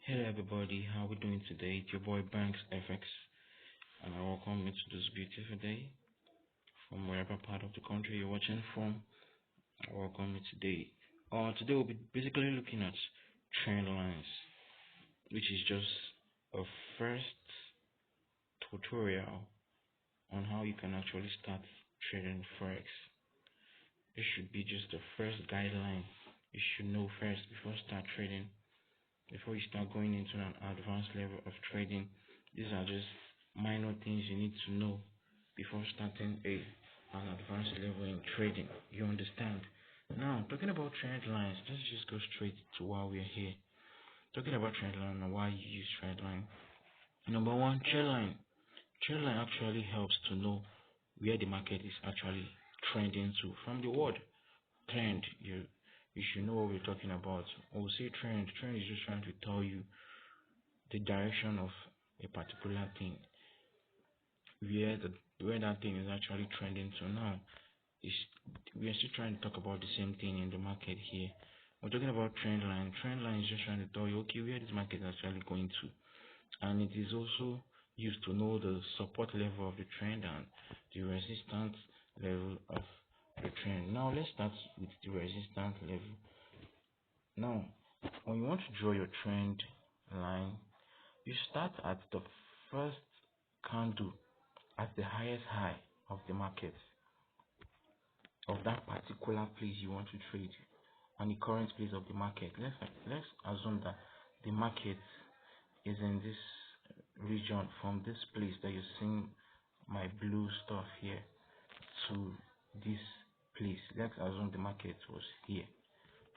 Hello everybody, how we doing today? It's your boy Banks FX, and I welcome you to this beautiful day from wherever part of the country you're watching from. I welcome you today. Today we'll be basically looking at trend lines, which is just a first tutorial on how you can actually start trading forex. It should be just the first guideline you should know first before start trading. Before you start going into an advanced level of trading, these are just minor things you need to know before starting an advanced level in trading. You understand? Now, talking about trend lines, let's just go straight to why we're here. Talking about trend line and why you use trend line. Number one, trend line. Trend line actually helps to know where the market is actually trending to. From the word trend, you should know what we're talking about. When we say trend, trend is just trying to tell you the direction of a particular thing, where that thing is actually trending to. Now, we are still trying to talk about the same thing in the market here. We're talking about trend line. Trend line is just trying to tell you, okay, where this market is actually going to, and it is also used to know the support level of the trend and the resistance level of the trend. Now let's start with the resistance level. Now, when you want to draw your trend line, you start at the first candle at the highest high of the market of that particular place you want to trade and the current place of the market. Let's assume that the market is in this region, from this place that you're seeing my blue stuff here to this place. Let's assume the market was here.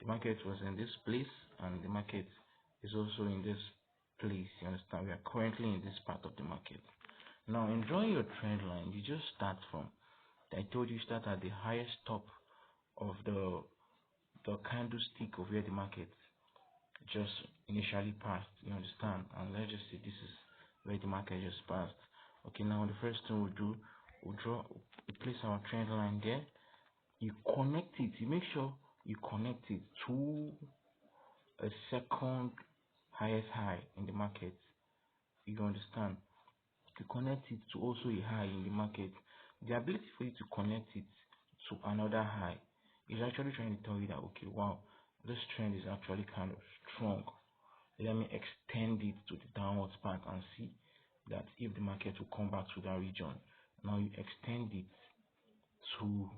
The market was in this place and the market is also in this place. You understand? We are currently in this part of the market. Now, in drawing your trend line, you just start from, I told you, start at the highest top of the candlestick of where the market just initially passed. You understand? And let's just say this is where the market just passed. Okay, now the first thing we'll do, we place our trend line there. You connect it. You make sure you connect it to a second highest high in the market. You understand? You connect it to also a high in the market. The ability for you to connect it to another high is actually trying to tell you that, okay, wow, this trend is actually kind of strong. Let me extend it to the downward path and see that if the market will come back to that region. Now you extend it to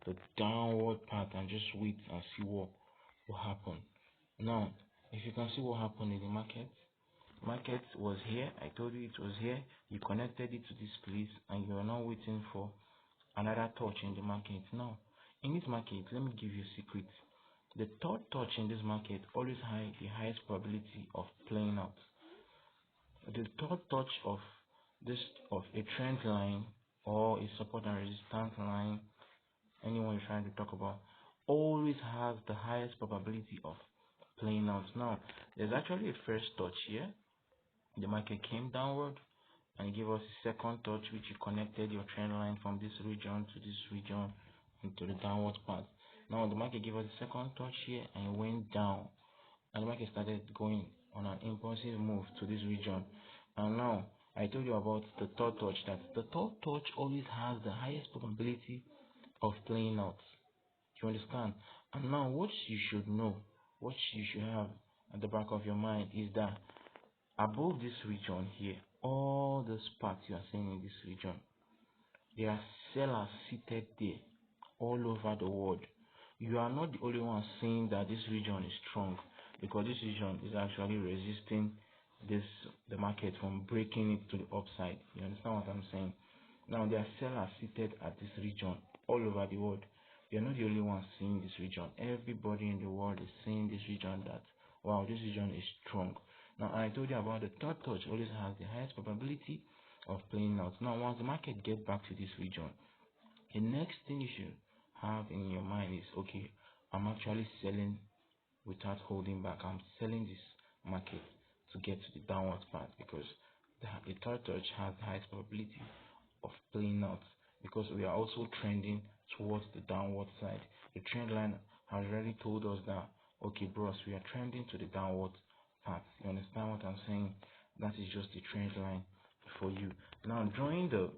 the downward path and just wait and see what will happen. Now, if you can see what happened in the market was here. I told you it was here. You connected it to this place and you are now waiting for another touch in the market. Now, in this market, let me give you a secret. The third touch in this market always has the highest probability of playing out. The third touch of a trend line or a support and resistance line, anyone you're trying to talk about, always has the highest probability of playing out. Now, there's actually a first touch here. The market came downward and gave us a second touch, which you connected your trend line from this region to this region into the downward path. Now the market gave us a second touch here and it went down, and the market started going on an impulsive move to this region. And now I told you about the third touch, that the third touch always has the highest probability of playing out. You understand? And now what you should know, what you should have at the back of your mind is that above this region here, all the spots you are seeing in this region, there are sellers seated there all over the world. You are not the only one saying that this region is strong, because this region is actually resisting the market from breaking it to the upside. You understand what I'm saying? Now there are sellers seated at this region all over the world. You are not the only one seeing this region. Everybody in the world is seeing this region, that wow, this region is strong. Now I told you about the third touch always has the highest probability of playing out. Now once the market gets back to this region, the next thing you should have in your mind is, okay, I'm actually selling without holding back. I'm selling this market to get to the downward path, because the third touch has the highest probability of playing out, because we are also trending towards the downward side. The trend line has already told us that, okay bros, we are trending to the downward path. You understand what I'm saying? That is just the trend line for you. Now drawing the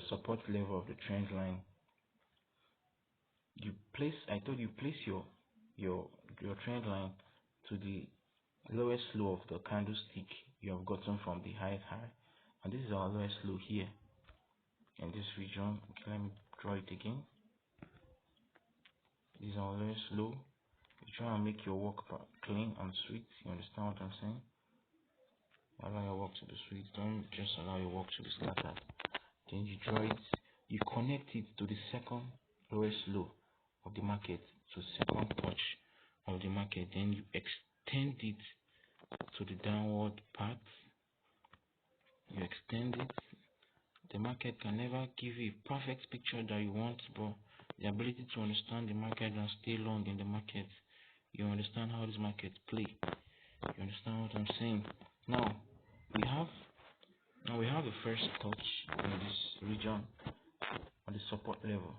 support level of the trend line, I told you place your trend line to the lowest low of the candlestick you have gotten from the highest high, and this is our lowest low here in this region. Okay, let me draw it again. This is our lowest low. You try and make your work clean and sweet. You understand what I'm saying? Allow your work to be sweet. Don't just allow your work to be scattered. Then you draw it, you connect it to the second lowest low of the market, to second touch of the market. Then you extend it to the downward path. You extend it. The market can never give you a perfect picture that you want, but the ability to understand the market and stay long in the market, you understand how this market play. You understand what I'm saying? Now we have the first touch in this region on the support level.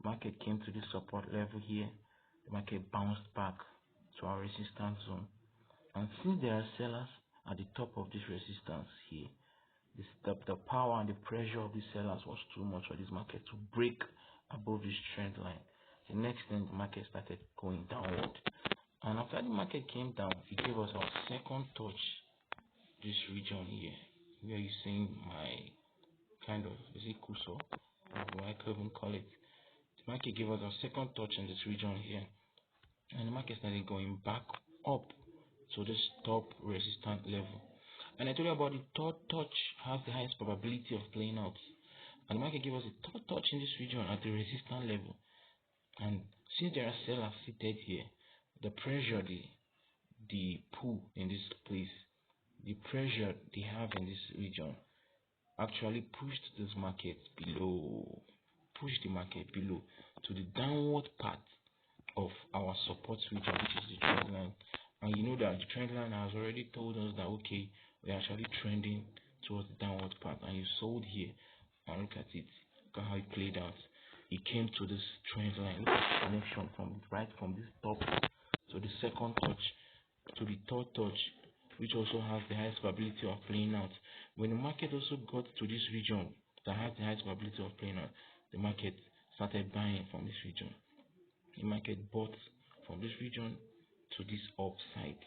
Market came to the support level here. The market bounced back to our resistance zone, and since there are sellers at the top of this resistance here, the power and the pressure of the sellers was too much for this market to break above this trend line. The next thing, the market started going downward, and after the market came down, it gave us our second touch, this region here, where you seeing my kind of, is it cursor, or what I could even call it. The market gave us our second touch in this region here, and the market started going back up to this top resistance level. And I told you about the third touch has the highest probability of playing out, and the market gave us a third touch in this region at the resistance level. And since there are sellers seated here, the pressure, the pull in this place, the pressure they have in this region actually pushed this market below, pushed the market below to the downward part of our support region, which is the trend line. And you know that the trend line has already told us that okay, we're actually trending towards the downward path, and you sold here. And look at it, look at how it played out. It came to this trend line. Look at the connection from this top to the second touch to the third touch, which also has the highest probability of playing out. When the market also got to this region that has the highest probability of playing out, the market started buying from this region. The market bought from this region to this upside.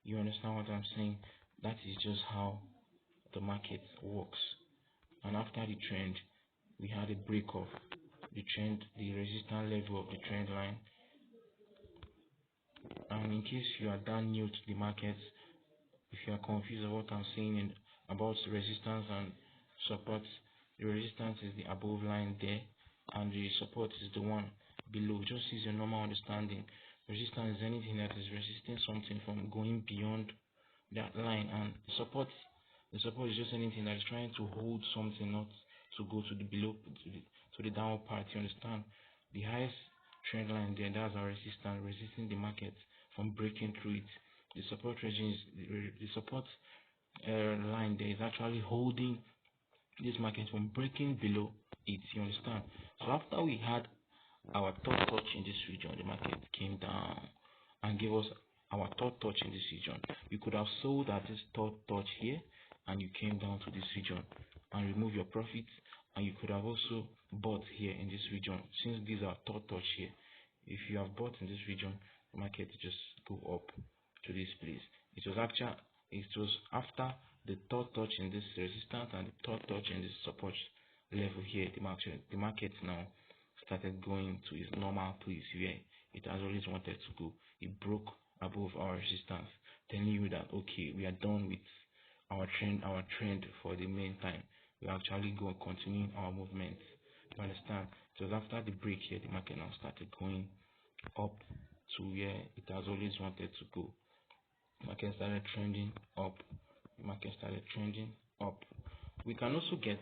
You understand what I'm saying? That is just how the market works. And after the trend, we had a break of the trend, the resistance level of the trend line. And in case you are that new to the market, if you are confused about what I'm saying about resistance and support, the resistance is the above line there, and the support is the one below. Just use your normal understanding. Resistance is anything that is resisting something from going beyond that line, and the support is just anything that is trying to hold something not to go to the below, to the downward part. You understand? The highest trend line there, that's our resistance, resisting the market from breaking through it. The support region is the support line there is actually holding this market from breaking below it. You understand? So after we had our third touch in this region, the market came down and gave us our third touch in this region. You could have sold at this third touch here, and you came down to this region and remove your profits, and you could have also bought here in this region. Since these are third touch here, if you have bought in this region, the market just go up to this place. It was after the third touch in this resistance and the third touch in this support level here, the market now started going to its normal place where it has always wanted to go. It broke above our resistance, telling you that okay, we are done with our trend for the meantime. We are actually continuing our movement. You understand? It was after the break here, the market now started going up to where it has always wanted to go. The market started trending up. The market started trending up. We can also get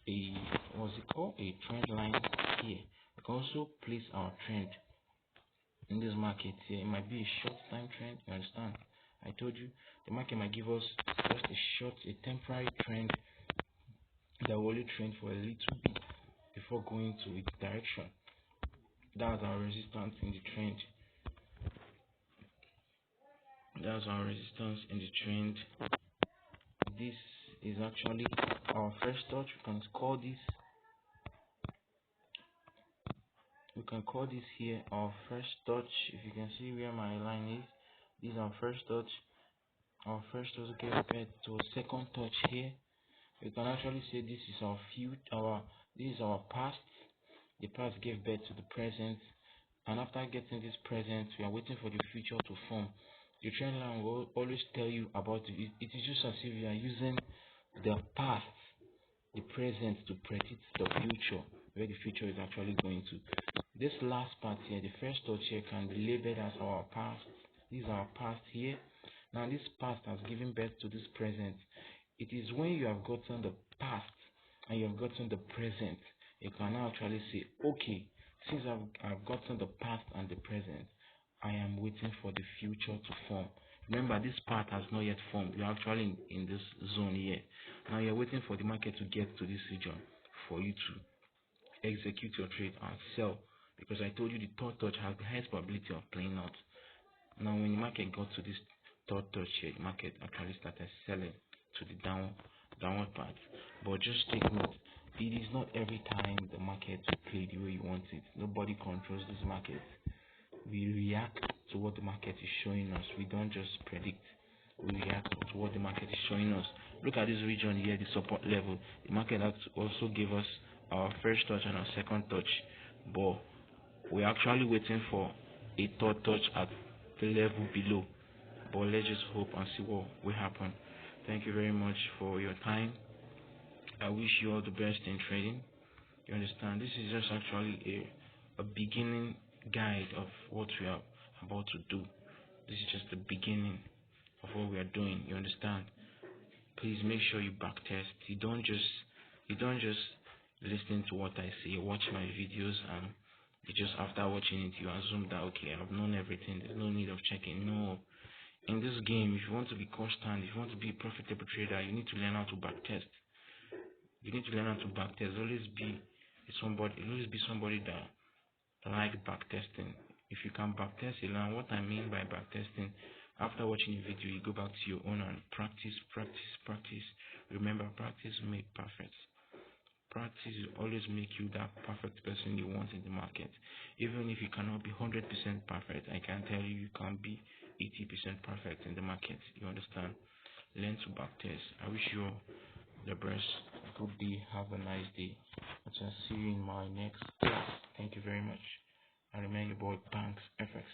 a trend line here. We can also place our trend in this market here. It might be a short time trend. You understand? I told you the market might give us just a temporary trend that will only trend for a little bit before going to its direction. That's our resistance in the trend. That's our resistance in the trend. This is actually our first touch. We can call this here our first touch. If you can see where my line is, this is our first touch. Our first touch gave birth to a second touch here. We can actually say this is our future. This is our past. The past gave birth to the present, and after getting this present, we are waiting for the future to form. The trend line will always tell you about it. It is just as if you are using the past, the present to predict the future, where the future is actually going to. This last part here, the first touch here, can be labeled as our past. This is our past here. Now this past has given birth to this present. It is when you have gotten the past and you have gotten the present, you can now actually say, okay, since I've gotten the past and the present, I am waiting for the future to form. Remember, this part has not yet formed. You're actually in this zone here. Now you're waiting for the market to get to this region for you to execute your trade and sell, because I told you the third touch has the highest probability of playing out. Now when the market got to this third touch here, the market actually started selling to the downward part. But just take note, it is not every time the market will play the way you want it. Nobody controls this market. We react to what the market is showing us. We don't just predict. We react to what the market is showing us. Look at this region here, the support level. The market also gave us our first touch and our second touch, but we're actually waiting for a third touch at the level below. But let's just hope and see what will happen. Thank you very much for your time. I wish you all the best in trading. You understand, this is just actually a beginning guide of what we are about to do. This is just the beginning of what we are doing. You understand? Please make sure you backtest. You don't just listen to what I say, watch my videos, and you just after watching it you assume that okay, I've known everything, there's no need of checking. No. In this game, if you want to be constant, if you want to be a profitable trader, you need to learn how to backtest. You need to learn how to backtest. Always be somebody that like backtesting. If you can backtest, you learn what I mean by backtesting. After watching the video, you go back to your own and practice. Remember, practice makes perfect. Practice will always make you that perfect person you want in the market. Even if you cannot be 100% perfect, I can tell you can be 80% perfect in the market. You understand? Learn to backtest. I wish you all the best. Good day. Have a nice day. I'll see you in my next class. Thank you very much. I remain your boy Banks FX.